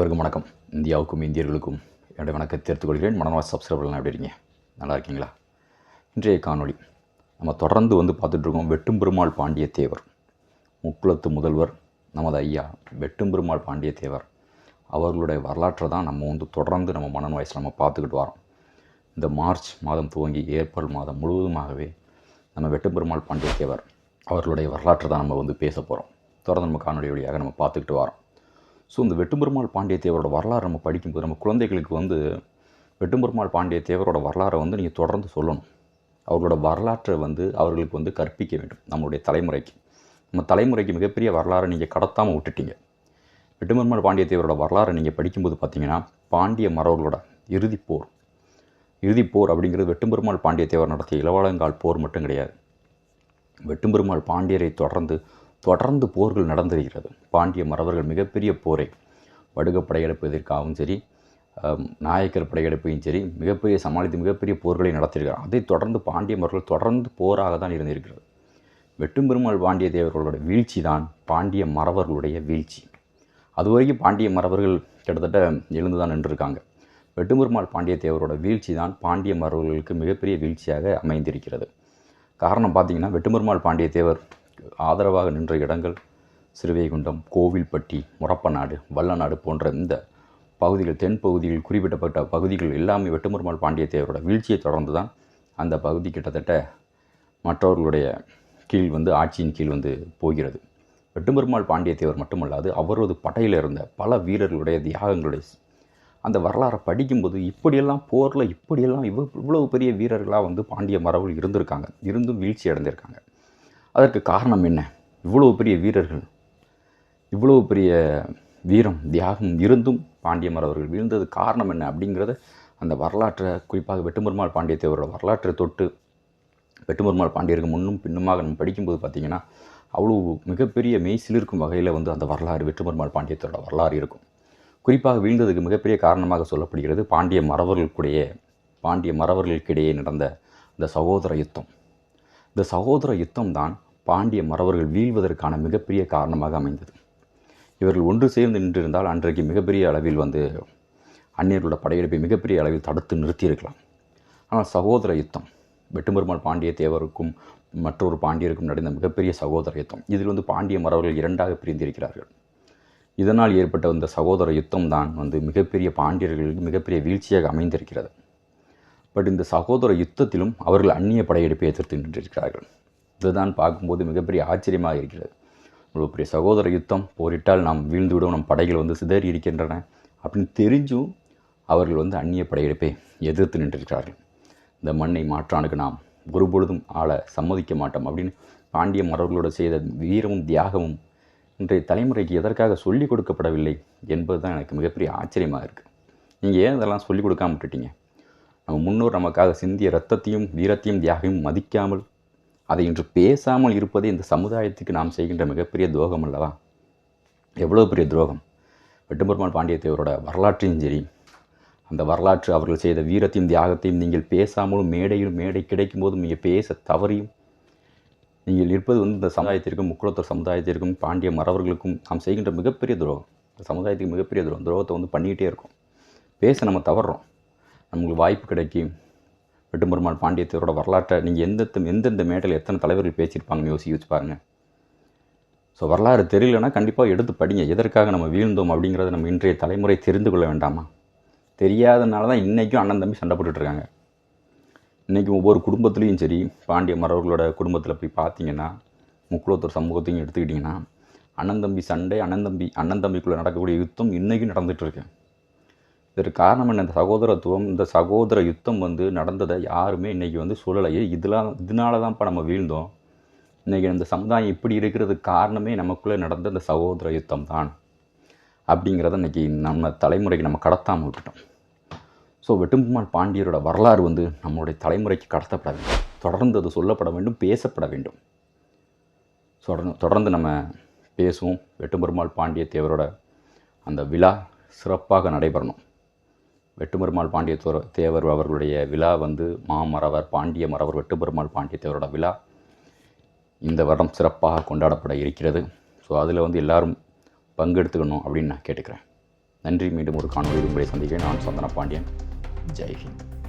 அனைவருக்கும் வணக்கம். இந்தியாவுக்கும் இந்தியர்களுக்கும் என்னுடைய வணக்கத்தை தெரிவித்துக் கொள்கிறேன். மனவாஸ் சப்ஸ்கிரைபர்லாம் எப்படி இருக்கீங்க? நல்லா இருக்கீங்களா? இன்றைய காணொளி நம்ம தொடர்ந்து பார்த்துட்ருக்கோம். வெட்டும் பெருமாள் பாண்டிய தேவர், முக்குளத்து முதல்வர் நமது ஐயா வெட்டும் பெருமாள் பாண்டிய தேவர் அவர்களுடைய வரலாற்றை தான் நம்ம தொடர்ந்து நம்ம மனவாய்ஸில் நம்ம பார்த்துக்கிட்டு வரோம். இந்த மார்ச் மாதம் துவங்கி ஏப்ரல் மாதம் முழுவதுமாகவே நம்ம வெட்டும் பெருமாள் பாண்டிய தேவர் அவர்களுடைய வரலாற்றை தான் நம்ம பேச போகிறோம். தொடர்ந்து நம்ம காணொலி வழியாக நம்ம பார்த்துக்கிட்டு வரோம். ஸோ இந்த வெட்டும் பெருமாள் பாண்டிய தேவரோட வரலாறு நம்ம படிக்கும்போது நம்ம குழந்தைகளுக்கு வெட்டும் பெருமாள் பாண்டிய தேவரோட வரலாறை நீங்கள் தொடர்ந்து சொல்லணும். அவர்களோட வரலாற்றை அவர்களுக்கு கற்பிக்க வேண்டும். நம்மளுடைய தலைமுறைக்கு, நம்ம தலைமுறைக்கு மிகப்பெரிய வரலாறை நீங்கள் கடத்தாமல் விட்டுட்டீங்க. வெட்டும் பெருமாள் பாண்டிய தேவரோட வரலாறை நீங்கள் படிக்கும்போது பார்த்தீங்கன்னா, பாண்டிய மறவர்களோட இறுதிப்போர் அப்படிங்கிறது வெட்டும் பெருமாள் பாண்டிய தேவர் நடத்திய இளவாலங்கால் போர் மட்டும் கிடையாது. வெட்டும் பெருமாள் பாண்டியரை தொடர்ந்து போர்கள் நடந்திருக்கிறது. பாண்டிய மறவர்கள் மிகப்பெரிய போரை, வடுக படையெடுப்பதற்காகவும் சரி, நாயக்கர் படையெடுப்பையும் சரி, மிகப்பெரிய போர்களை நடத்தியிருக்கிறார். அதை தொடர்ந்து பாண்டிய மறவர்கள் தொடர்ந்து போராக தான் இருந்திருக்கிறது. வெட்டும் பெருமாள் பாண்டிய தேவர்களோட வீழ்ச்சி தான் பாண்டிய மறவர்களுடைய வீழ்ச்சி. அதுவரைக்கும் பாண்டிய மறவர்கள் கிட்டத்தட்ட எழுந்து தான் நின்றுருக்காங்க. வெட்டும் பெருமாள் பாண்டிய தேவரோட வீழ்ச்சி தான் பாண்டிய மறவர்களுக்கு மிகப்பெரிய வீழ்ச்சியாக அமைந்திருக்கிறது. காரணம் பார்த்திங்கன்னா, வெட்டும் பெருமாள் பாண்டிய தேவர் ஆதரவாக நின்ற இடங்கள் சிறுவைகுண்டம், கோவில்பட்டி, முரப்பநாடு, வல்லநாடு போன்ற இந்த பகுதிகள், தென் பகுதிகள், குறிப்பிட்டப்பட்ட பகுதிகள் எல்லாமே வெட்டும் பெருமாள் பாண்டிய தேவரோட வீழ்ச்சியை தொடர்ந்து தான் அந்த பகுதி கிட்டத்தட்ட மற்றவர்களுடைய கீழ் ஆட்சியின் கீழ் போகிறது. வெட்டும் பெருமாள் பாண்டிய தேவர் மட்டுமல்லாது அவரது படையில் இருந்த பல வீரர்களுடைய தியாகங்களுடைய அந்த வரலாறை படிக்கும்போது இப்படியெல்லாம் போரில் இவ்வளவு பெரிய வீரர்களாக பாண்டிய மறவர்கள் இருந்திருக்காங்க, இருந்தும் வீழ்ச்சி அடைந்திருக்காங்க. அதற்கு காரணம் என்ன? இவ்வளவு பெரிய வீரர்கள், இவ்வளவு பெரிய வீரம் தியாகம் இருந்தும் பாண்டிய மறவர்கள் வீழ்ந்தது காரணம் என்ன அப்படிங்கிறத அந்த வரலாற்றை, குறிப்பாக வெட்டும் பெருமாள் பாண்டிய தேவரோட வரலாற்றை தொட்டு வெட்டும் பெருமாள் பாண்டியருக்கு முன்னும் பின்னுமாக நம்ம படிக்கும்போது பார்த்திங்கன்னா, அவ்வளோ மிகப்பெரிய மெய்சிலிருக்கும் வகையில் அந்த வரலாறு, வெட்டும் பெருமாள் பாண்டியத்தோட வரலாறு இருக்கும். குறிப்பாக வீழ்ந்ததுக்கு மிகப்பெரிய காரணமாக சொல்லப்படுகிறது பாண்டிய மறவர்களுக்கிடையே நடந்த இந்த சகோதர யுத்தம். இந்த சகோதர யுத்தம் தான் பாண்டிய மறவர்கள் வீழ்வதற்கான மிகப்பெரிய காரணமாக அமைந்தது. இவர்கள் ஒன்று சேர்ந்து நின்றிருந்தால் அன்றைக்கு மிகப்பெரிய அளவில் அந்நியர்களோட படையெடுப்பை மிகப்பெரிய அளவில் தடுத்து நிறுத்தியிருக்கலாம். ஆனால் சகோதர யுத்தம், வெட்டும் பெருமாள் பாண்டிய தேவருக்கும் மற்றொரு பாண்டியருக்கும் நடந்த மிகப்பெரிய சகோதர யுத்தம். இதில் பாண்டிய மறவர்கள் இரண்டாக பிரிந்திருக்கிறார்கள். இதனால் ஏற்பட்ட இந்த சகோதர யுத்தம் தான் மிகப்பெரிய பாண்டியர்களுக்கு மிகப்பெரிய வீழ்ச்சியாக அமைந்திருக்கிறது. பட் இந்த சகோதர யுத்தத்திலும் அவர்கள் அந்நிய படையெடுப்பை எதிர்த்து நின்றிருக்கிறார்கள். இதுதான் பார்க்கும்போது மிகப்பெரிய ஆச்சரியமாக இருக்கிறது. இவ்வளோ பெரிய சகோதர யுத்தம், போரிட்டால் நாம் வீழ்ந்துவிடும், நம் படைகள் சிதறி இருக்கின்றன அப்படின்னு தெரிஞ்சும் அவர்கள் அந்நிய படையெடுப்பை எதிர்த்து நின்றிருக்கிறார்கள். இந்த மண்ணை மாற்றானுக்கு நாம் ஒருபொழுதும் ஆள சம்மதிக்க மாட்டோம் அப்படின்னு பாண்டிய மறவர்களோடு செய்த வீரமும் தியாகமும் இன்றைய தலைமுறைக்கு எதற்காக சொல்லிக் கொடுக்கப்படவில்லை என்பது தான் எனக்கு மிகப்பெரிய ஆச்சரியமாக இருக்குது. நீங்கள் ஏன் இதெல்லாம் சொல்லிக் கொடுக்காம விட்டுட்டீங்க? நம்ம முன்னோர் நமக்காக சிந்திய இரத்தத்தையும் வீரத்தையும் தியாகமும் மதிக்காமல் அதை இன்று பேசாமல் இருப்பதே இந்த சமுதாயத்துக்கு நாம் செய்கின்ற மிகப்பெரிய துரோகம் அல்லவா? எவ்வளோ பெரிய துரோகம்! வெட்டும் பெருமாள் பாண்டிய தேவரோட வரலாற்றையும் சரி, அந்த வரலாற்று அவர்கள் செய்த வீரத்தையும் தியாகத்தையும் நீங்கள் பேசாமலும் மேடை கிடைக்கும் போதும் நீங்கள் பேச தவறியும் நீங்கள் இருப்பது இந்த சமுதாயத்திற்கும், முக்குளத்தூர் சமுதாயத்திற்கும், பாண்டிய மறவர்களுக்கும் நாம் செய்கின்ற மிகப்பெரிய துரோகம். இந்த சமுதாயத்துக்கு மிகப்பெரிய துரோகத்தை பண்ணிக்கிட்டே இருக்கோம். பேச நம்ம தவறுறோம். நமக்கு வாய்ப்பு கிடைக்கும். வெட்டும் பெருமாள் பாண்டிய தேவரோட வரலாற்றை நீங்கள் எந்தெந்த மேடையில் எத்தனை தலைவர்கள் பேசியிருப்பாங்கன்னு யோசிச்சு பாருங்கள். ஸோ வரலாறு தெரியலன்னா கண்டிப்பாக எடுத்து படிங்க. எதற்காக நம்ம வீழ்ந்தோம் அப்படிங்கிறத நம்ம இன்றைய தலைமுறை தெரிந்து கொள்ள வேண்டாமா? தெரியாதனால தான் இன்றைக்கும் அண்ணன் தம்பி சண்டை போட்டுட்ருக்காங்க. இன்றைக்கும் ஒவ்வொரு குடும்பத்துலேயும் சரி, பாண்டிய மறவர்களோட குடும்பத்தில் போய் பார்த்தீங்கன்னா, முக்குளத்தூர் சமூகத்தையும் எடுத்துக்கிட்டிங்கன்னா, அண்ணன் தம்பி சண்டை, அண்ணன் தம்பிக்குள்ளே நடக்கக்கூடிய யுத்தம் இன்றைக்கும் நடந்துகிட்ருக்கு. இதற்கு காரணம் என்ன? இந்த சகோதரத்துவம், இந்த சகோதர யுத்தம் நடந்ததை யாருமே இன்றைக்கி சொல்லலையே. இதனால தான்ப்பா நம்ம வீழ்ந்தோம். இன்றைக்கி இந்த சமுதாயம் இப்படி இருக்கிறதுக்கு காரணமே நமக்குள்ளே நடந்த இந்த சகோதர யுத்தம் தான் அப்படிங்கிறத இன்றைக்கி நம்ம தலைமுறைக்கு நம்ம கடத்தாமல் விட்டுட்டோம். ஸோ வெட்டும் பெருமாள் பாண்டியரோட வரலாறு நம்மளுடைய தலைமுறைக்கு கடத்தப்பட வேண்டும். தொடர்ந்து அது சொல்லப்பட வேண்டும், பேசப்பட வேண்டும். தொடர்ந்து நம்ம பேசுவோம். வெட்டும் பெருமாள் பாண்டிய தேவரோட அந்த விழா சிறப்பாக நடைபெறணும். வெட்டும் பெருமாள் பாண்டிய தேவர் அவர்களுடைய விழா மாமறவர், பாண்டிய மறவர், வெட்டும் பெருமாள் பாண்டிய தேவரோட விழா இந்த வருடம் சிறப்பாக கொண்டாடப்பட இருக்கிறது. ஸோ அதில் எல்லோரும் பங்கெடுத்துக்கணும் அப்படின்னு நான் கேட்டுக்கிறேன். நன்றி. மீண்டும் ஒரு காணொலியில் உங்களை சந்திக்கிறேன். நான் சந்தன பாண்டியன். ஜெய்ஹிந்த்.